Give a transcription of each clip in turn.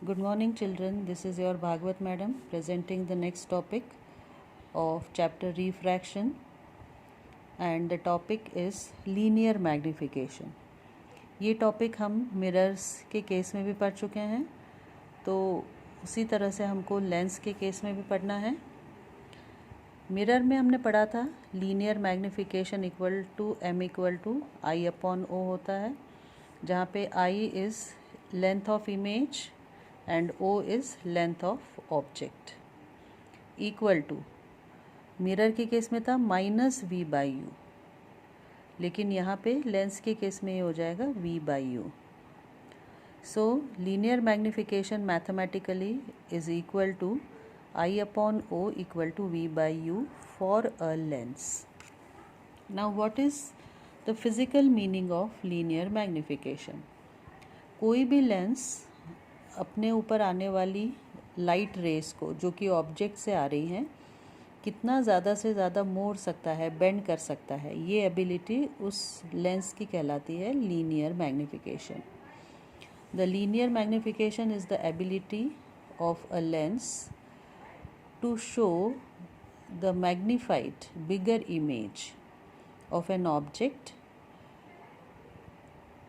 Good morning, children. This is your Bhagwat madam presenting the next topic of chapter refraction, and the topic is linear magnification. ये topic हम mirrors के case में भी पढ़ चुके हैं, तो उसी तरह से हमको लेंस के केस में भी पढ़ना है। मिरर में हमने पढ़ा था linear magnification equal to m equal to I upon O होता है, जहाँ पे I is length of image and O is length of object. Equal to mirror के केस में था -v/u, लेकिन यहाँ पे लेंस के केस में ये हो जाएगा v/u। So linear magnification mathematically is equal to I upon O equal to v/u for a lens. Now what is the physical meaning of linear magnification? कोई भी लेंस अपने ऊपर आने वाली लाइट रेस को, जो कि ऑब्जेक्ट से आ रही हैं, कितना ज़्यादा से ज़्यादा मोड़ सकता है, बेंड कर सकता है, ये एबिलिटी उस लेंस की कहलाती है linear magnification. The linear magnification is the ability of a lens to show the magnified bigger image of an object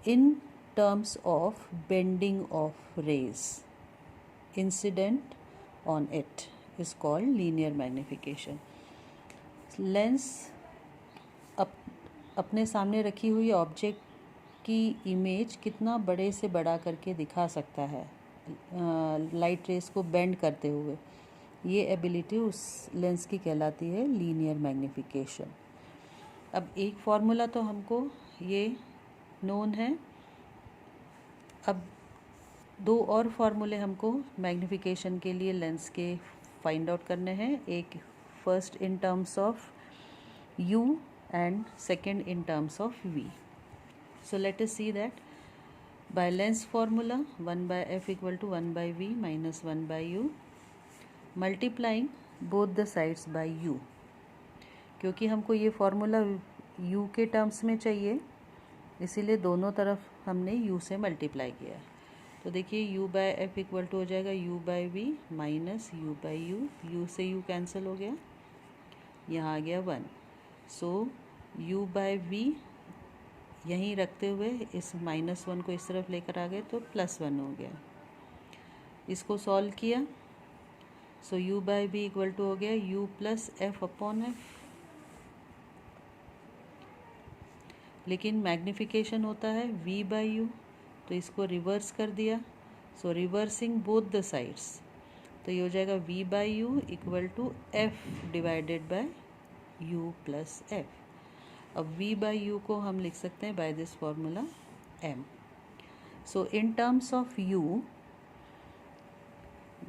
in terms of bending of rays incident on it is called linear magnification. Lens अपने सामने रखी हुई object की image कितना बड़े से बड़ा करके दिखा सकता है लाइट रेस को बेंड करते हुए, ये एबिलिटी उस लेंस की कहलाती है लीनियर मैग्निफिकेशन। अब एक फार्मूला तो हमको ये नोन है, अब दो और फार्मूले हमको मैग्निफिकेशन के लिए लेंस के फाइंड आउट करने हैं। एक first in terms of u and second in terms of v। So let us see that by lens formula 1/f equal to 1/v minus 1/u multiplying both the sides by u। क्योंकि हमको ये formula u के terms में चाहिए, इसीलिए दोनों तरफ हमने u से मल्टीप्लाई किया। तो देखिए u/f इक्वल टू हो जाएगा u/v माइनस u/u, u से u कैंसिल हो गया, यहाँ आ गया 1। सो u/v यहीं रखते हुए इस -1 को इस तरफ लेकर आ गए तो +1 हो गया। इसको सॉल्व किया, सो u/v इक्वल टू हो गया u plus f upon f। लेकिन मैग्निफिकेशन होता है v/u, तो इसको रिवर्स कर दिया, so reversing both the sides, तो ये हो जाएगा v/u equal to f divided by u plus f। अब v/u को हम लिख सकते हैं by this formula m। So in terms of u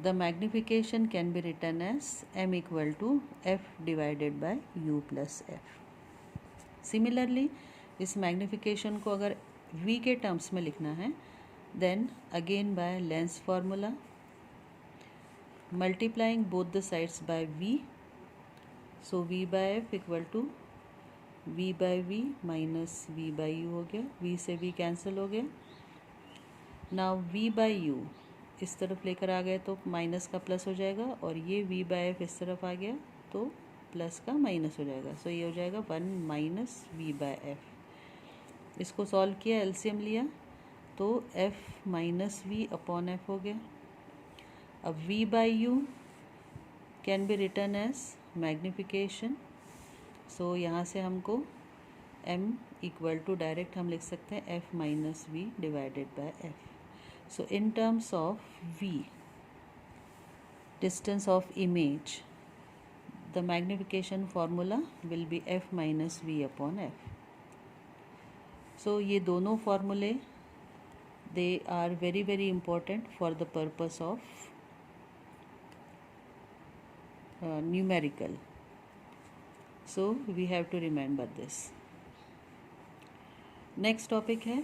the magnification can be written as m equal to f divided by u plus f। Similarly इस magnification को अगर v के टर्म्स में लिखना है, then again by lens formula multiplying both the sides by v, so v/f equal to v/v minus v/u हो गया, v से v कैंसिल हो गया। नाउ v/u इस तरफ लेकर आ गए तो माइनस का प्लस हो जाएगा, और ये v/f इस तरफ आ गया तो प्लस का माइनस हो जाएगा, सो ये हो जाएगा 1 माइनस v/f। इसको सॉल्व किया, एलसीएम लिया, तो f minus v upon f हो गया। अब v/u can be written as magnification, so यहाँ से हमको m इक्वल टू डायरेक्ट हम लिख सकते हैं f minus v divided by f। So in terms of v distance of image the magnification formula will be f minus v upon f। So ये दोनों फार्मूले they are very very important for the purpose of numerical, so we have to remember this. Next topic है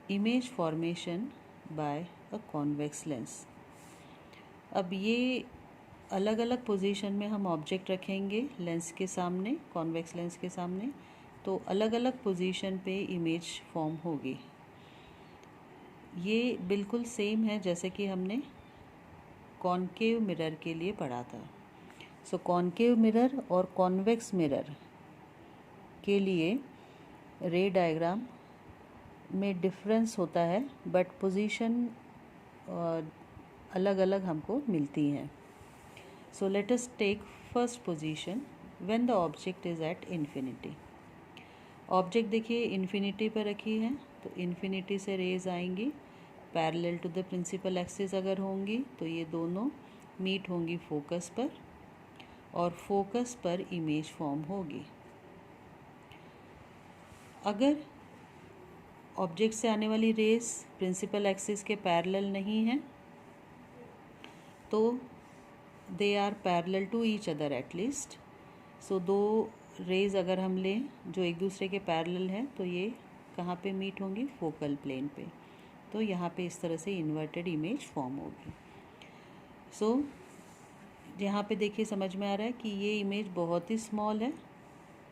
image formation by a convex lens। अब ये अलग अलग position में हम ऑब्जेक्ट रखेंगे लेंस के सामने, कॉन्वेक्स लेंस के सामने, तो अलग अलग पोजीशन पे इमेज फॉर्म होगी। ये बिल्कुल सेम है जैसे कि हमने कॉनकेव मिरर के लिए पढ़ा था। सो कॉनकेव मिरर और कॉन्वेक्स मिरर के लिए रे डायग्राम में डिफरेंस होता है, बट पोजीशन अलग अलग हमको मिलती हैं। So let us take first position when the object is at infinity. Object देखिए इन्फिनिटी पर रखी है, तो इन्फिनिटी से रेज आएंगी parallel to the principal axis अगर होंगी तो ये दोनों मीट होंगी फोकस पर, और फोकस पर इमेज फॉर्म होगी। अगर ऑब्जेक्ट से आने वाली रेज प्रिंसिपल एक्सिस के पैरेलल नहीं है तो they are parallel to each other at least. So दो रेज अगर हम लें जो एक दूसरे के पैरेलल हैं तो ये कहाँ पे मीट होंगी, फोकल प्लेन पे। तो यहाँ पे इस तरह से इन्वर्टेड इमेज फॉर्म होगी। सो यहाँ पे देखिए समझ में आ रहा है कि ये इमेज बहुत ही स्मॉल है,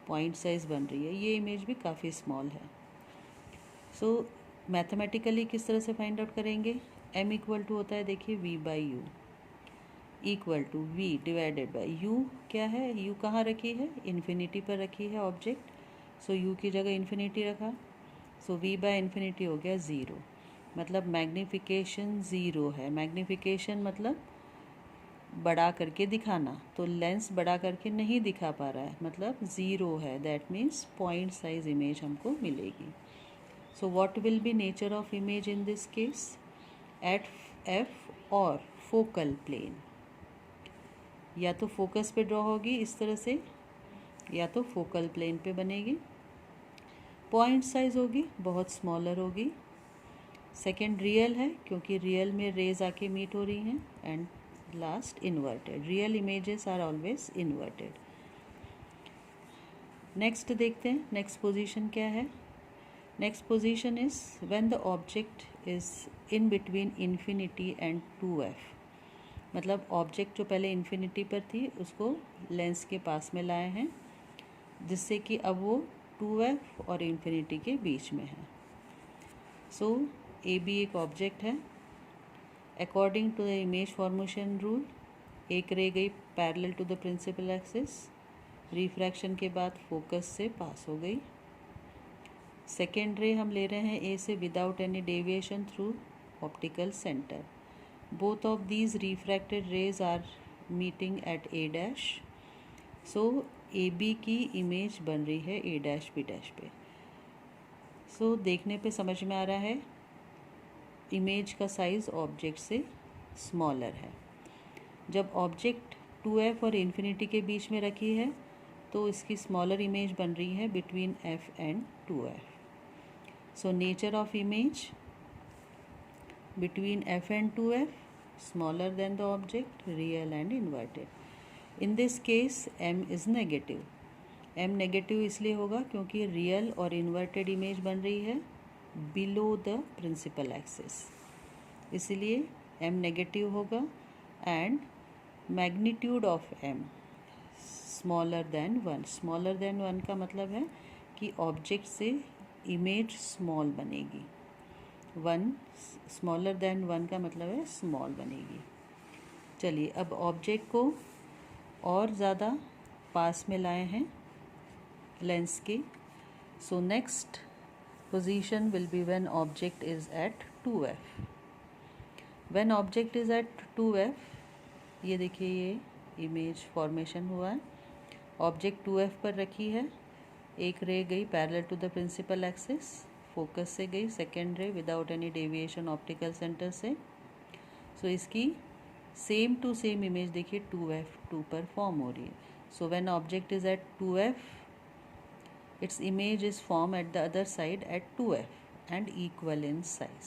पॉइंट साइज बन रही है, ये इमेज भी काफ़ी स्मॉल है। सो मैथमेटिकली किस तरह से फाइंड आउट करेंगे, m इक्वल टू होता है देखिए v/u equal to v divided by u। क्या है, u कहाँ रखी है, इन्फिनिटी पर रखी है ऑब्जेक्ट, सो u की जगह इन्फिनिटी रखा, सो v/इन्फिनिटी हो गया 0, मतलब मैग्नीफिकेशन 0 है। मैग्नीफिकेशन मतलब बड़ा करके दिखाना, तो लेंस बड़ा करके नहीं दिखा पा रहा है, मतलब 0 है, that means point size image हमको मिलेगी। So what will be nature of image in this case, at f और फोकल प्लेन, या तो फोकस पे ड्रॉ होगी इस तरह से, या तो फोकल प्लेन पे बनेगी। पॉइंट साइज होगी बहुत स्मॉलर होगी। सेकेंड रियल है क्योंकि रियल में रेज आके मीट हो रही हैं, and last inverted, real images are always inverted. Next देखते हैं नेक्स्ट पोजीशन क्या है। Next position is when the object is in between infinity and 2f, मतलब ऑब्जेक्ट जो पहले इन्फिनिटी पर थी उसको लेंस के पास में लाए हैं, जिससे कि अब वो 2f और इन्फिनिटी के बीच में है। सो ए बी एक ऑब्जेक्ट है। According to the image formation rule, एक रे गई parallel to the principal axis, refraction के बाद फोकस से पास हो गई। सेकेंड रे हम ले रहे हैं ए से without any deviation through optical centre. Both of these refracted rays are meeting at A dash. So A B की इमेज बन रही है ए डैश बी डैश पे। सो देखने पे समझ में आ रहा है इमेज का साइज़ ऑब्जेक्ट से स्मॉलर है। जब ऑब्जेक्ट 2f और इन्फिनिटी के बीच में रखी है तो इसकी स्मॉलर इमेज बन रही है between f and 2f। So nature of image between f and 2f smaller than the object, real and inverted. In this case m is negative. m negative इसलिए होगा क्योंकि रियल और इन्वर्टेड इमेज बन रही है बिलो द प्रिंसिपल एक्सिस, इसलिए m negative होगा। And magnitude of m smaller than 1। Smaller than 1 का मतलब है कि ऑब्जेक्ट से इमेज स्मॉल बनेगी। 1 स्मॉलर देन 1 का मतलब है स्मॉल बनेगी। चलिए अब ऑब्जेक्ट को और ज़्यादा पास में लाए हैं लेंस के। So next position will be when object is at 2f। When object is at 2f, ये देखिए ये इमेज फॉर्मेशन हुआ है। ऑब्जेक्ट 2f पर रखी है, एक रे गई parallel to the principal axis, focus से गई, second ray without any deviation optical centre से। सो इसकी सेम टू सेम इमेज देखिए 2f2 पर फॉर्म हो रही है। So when object is at 2f, its image is form at the other side at 2f and equal in size.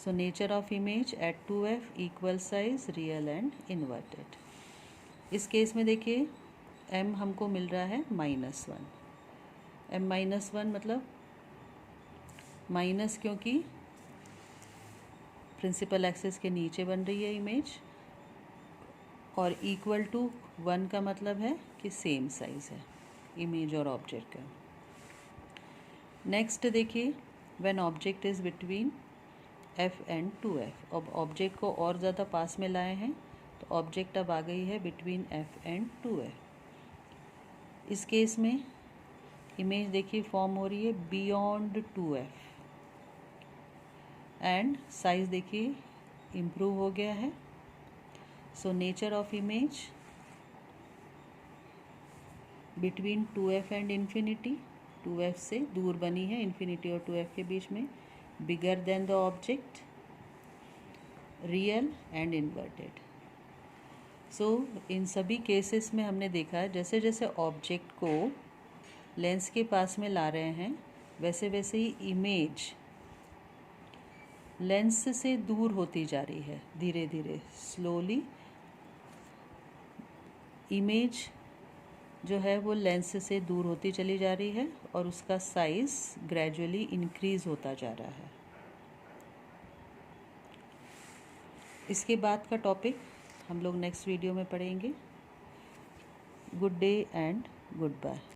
So nature of image at 2f equal size, real and inverted. इस case में देखिए m हमको मिल रहा है -1। m-1 मतलब minus, क्योंकि principal axis के नीचे बन रही है इमेज, और इक्वल टू 1 का मतलब है कि सेम साइज़ है इमेज और ऑब्जेक्ट का। नेक्स्ट देखिए when object is between F and 2f। अब ऑब्जेक्ट को और ज़्यादा पास में लाए हैं तो ऑब्जेक्ट अब आ गई है बिटवीन एफ एंड 2f। इस केस में इमेज देखिए फॉर्म हो रही है बियॉन्ड 2f एंड साइज देखिए इम्प्रूव हो गया है। सो nature of image between 2f and infinity, 2f से दूर बनी है इन्फिनिटी और 2f के बीच में, bigger than the object, real and inverted. So इन सभी केसेस में हमने देखा है जैसे जैसे ऑब्जेक्ट को लेंस के पास में ला रहे हैं वैसे वैसे ही इमेज लेंस से दूर होती जा रही है, धीरे धीरे स्लोली इमेज जो है वो लेंस से दूर होती चली जा रही है और उसका साइज ग्रेजुअली इंक्रीज होता जा रहा है। इसके बाद का टॉपिक हम लोग नेक्स्ट वीडियो में पढ़ेंगे। Good day and good bye.